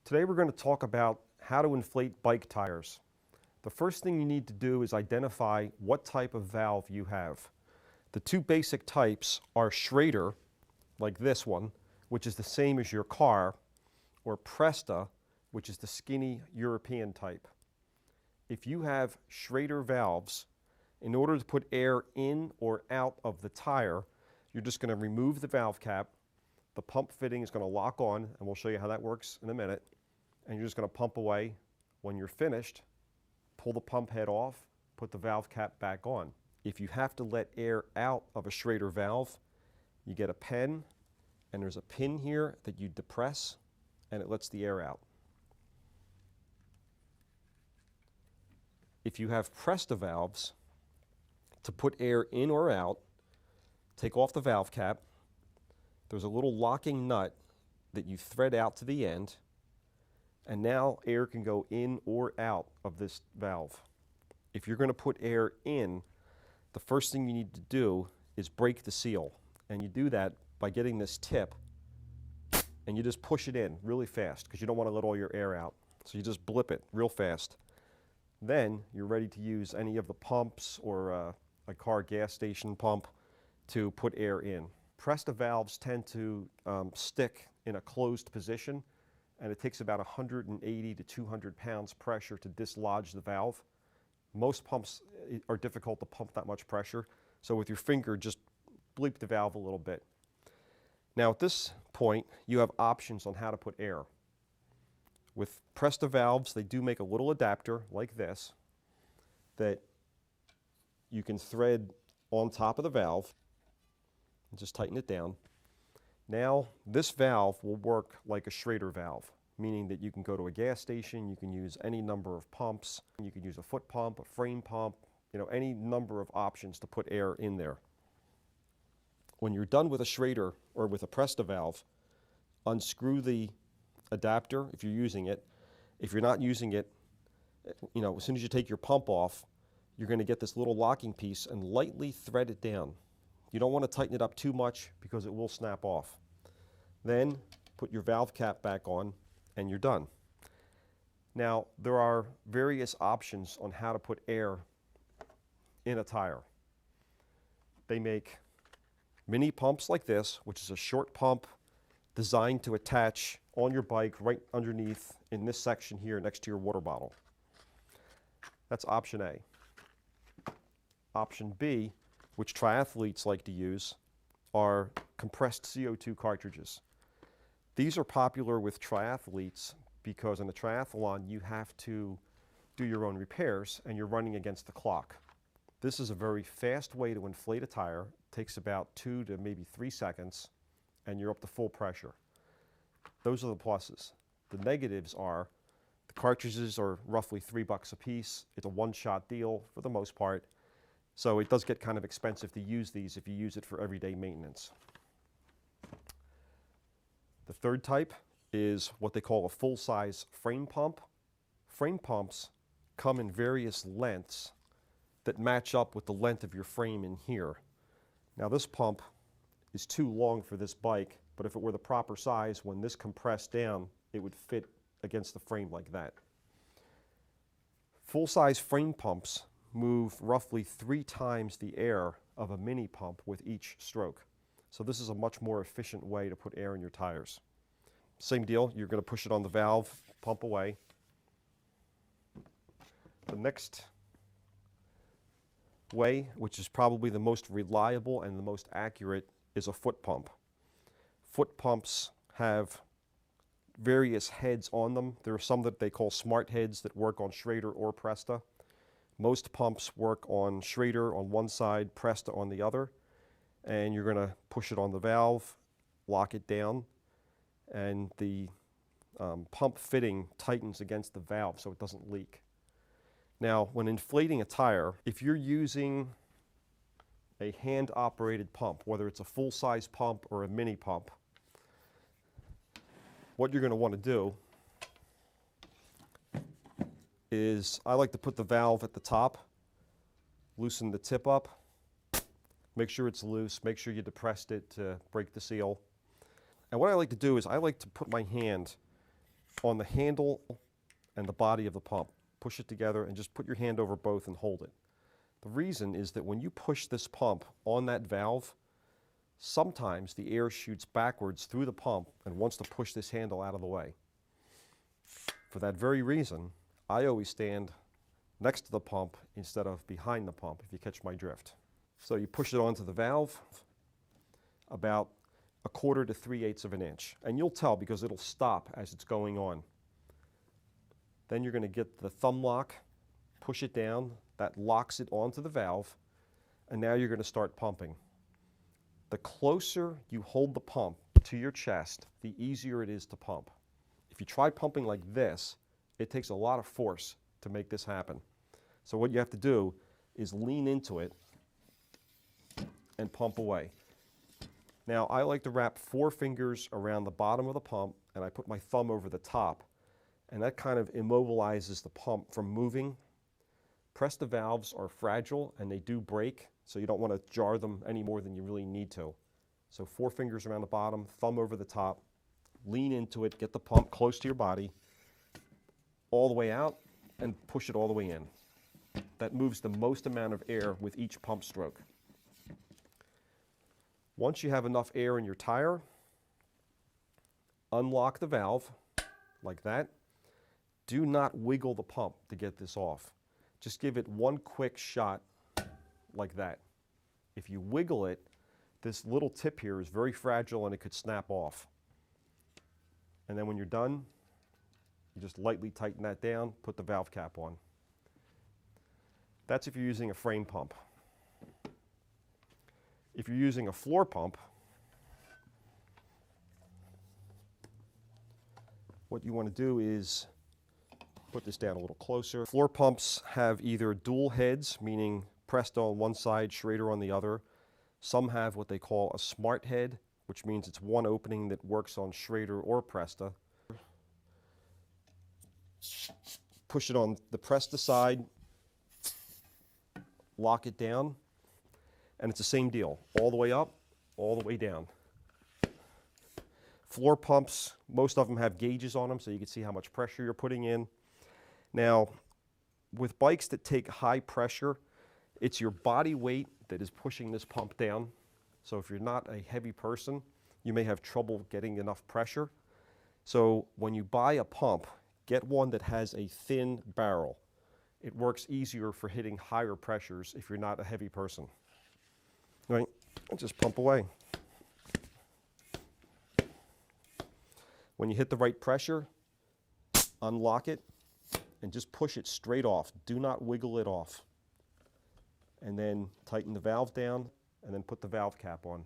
Today we're going to talk about how to inflate bike tires. The first thing you need to do is identify what type of valve you have. The two basic types are Schrader, like this one, which is the same as your car, or Presta, which is the skinny European type. If you have Schrader valves, in order to put air in or out of the tire, you're just going to remove the valve cap. The pump fitting is going to lock on, and we'll show you how that works in a minute. And you're just going to pump away. When you're finished, pull the pump head off, put the valve cap back on. If you have to let air out of a Schrader valve, you get a pen, and there's a pin here that you depress, and it lets the air out. If you have Presta valves, to put air in or out, take off the valve cap. There's a little locking nut that you thread out to the end, and now air can go in or out of this valve. If you're going to put air in, the first thing you need to do is break the seal. And you do that by getting this tip, and you just push it in really fast because you don't want to let all your air out. So you just blip it real fast. Then you're ready to use any of the pumps or a car gas station pump to put air in. Presta valves tend to stick in a closed position, and it takes about 180 to 200 pounds pressure to dislodge the valve. Most pumps are difficult to pump that much pressure, so with your finger just bleep the valve a little bit. Now at this point you have options on how to put air. With Presta valves, they do make a little adapter like this that you can thread on top of the valve and just tighten it down. Now this valve will work like a Schrader valve, meaning that you can go to a gas station, you can use any number of pumps, you can use a foot pump, a frame pump, any number of options to put air in there. When you're done with a Schrader or with a Presta valve, unscrew the adapter if you're using it. If you're not using it, as soon as you take your pump off, you're going to get this little locking piece and lightly thread it down. You don't want to tighten it up too much because it will snap off. Then put your valve cap back on and you're done. Now there are various options on how to put air in a tire. They make mini pumps like this, which is a short pump designed to attach on your bike right underneath in this section here next to your water bottle. That's option A. Option B, which triathletes like to use, are compressed CO2 cartridges. These are popular with triathletes because in a triathlon you have to do your own repairs and you're running against the clock. This is a very fast way to inflate a tire. It takes about 2 to maybe 3 seconds and you're up to full pressure. Those are the pluses. The negatives are the cartridges are roughly $3 a piece. It's a one-shot deal for the most part. So it does get kind of expensive to use these if you use it for everyday maintenance. The third type is what they call a full-size frame pump. Frame pumps come in various lengths that match up with the length of your frame in here. Now this pump is too long for this bike, but if it were the proper size, when this compressed down, it would fit against the frame like that. Full-size frame pumps move roughly 3 times the air of a mini pump with each stroke. So this is a much more efficient way to put air in your tires. Same deal, you're going to push it on the valve, pump away. The next way, which is probably the most reliable and the most accurate, is a foot pump. Foot pumps have various heads on them. There are some that they call smart heads that work on Schrader or Presta. Most pumps work on Schrader on one side, Presta on the other, and you're going to push it on the valve, lock it down, and the pump fitting tightens against the valve so it doesn't leak. Now, when inflating a tire, if you're using a hand-operated pump, whether it's a full-size pump or a mini pump, what you're going to want to do is I like to put the valve at the top, loosen the tip up, make sure it's loose, make sure you depressed it to break the seal. And what I like to do is I like to put my hand on the handle and the body of the pump. Push it together and just put your hand over both and hold it. The reason is that when you push this pump on that valve, sometimes the air shoots backwards through the pump and wants to push this handle out of the way. For that very reason, I always stand next to the pump instead of behind the pump, if you catch my drift. So you push it onto the valve about 1/4 to 3/8 of an inch. And you'll tell because it'll stop as it's going on. Then you're going to get the thumb lock, push it down, that locks it onto the valve, and now you're going to start pumping. The closer you hold the pump to your chest, the easier it is to pump. If you try pumping like this, it takes a lot of force to make this happen. So what you have to do is lean into it and pump away. Now, I like to wrap 4 fingers around the bottom of the pump, and I put my thumb over the top, and that kind of immobilizes the pump from moving. Presta valves are fragile, and they do break, so you don't want to jar them any more than you really need to. So 4 fingers around the bottom, thumb over the top, lean into it, get the pump close to your body, all the way out, and push it all the way in. That moves the most amount of air with each pump stroke. Once you have enough air in your tire, unlock the valve like that. Do not wiggle the pump to get this off. Just give it one quick shot like that. If you wiggle it, this little tip here is very fragile and it could snap off. And then when you're done, you just lightly tighten that down, put the valve cap on. That's if you're using a frame pump. If you're using a floor pump, what you want to do is put this down a little closer. Floor pumps have either dual heads, meaning Presta on one side, Schrader on the other. Some have what they call a smart head, which means it's one opening that works on Schrader or Presta. Push it on the Presta side, lock it down, and it's the same deal, all the way up, all the way down. Floor pumps, most of them have gauges on them so you can see how much pressure you're putting in. Now, with bikes that take high pressure, it's your body weight that is pushing this pump down. So if you're not a heavy person, you may have trouble getting enough pressure. So when you buy a pump, get one that has a thin barrel. It works easier for hitting higher pressures if you're not a heavy person. Right? And just pump away. When you hit the right pressure, unlock it and just push it straight off. Do not wiggle it off. And then tighten the valve down and then put the valve cap on.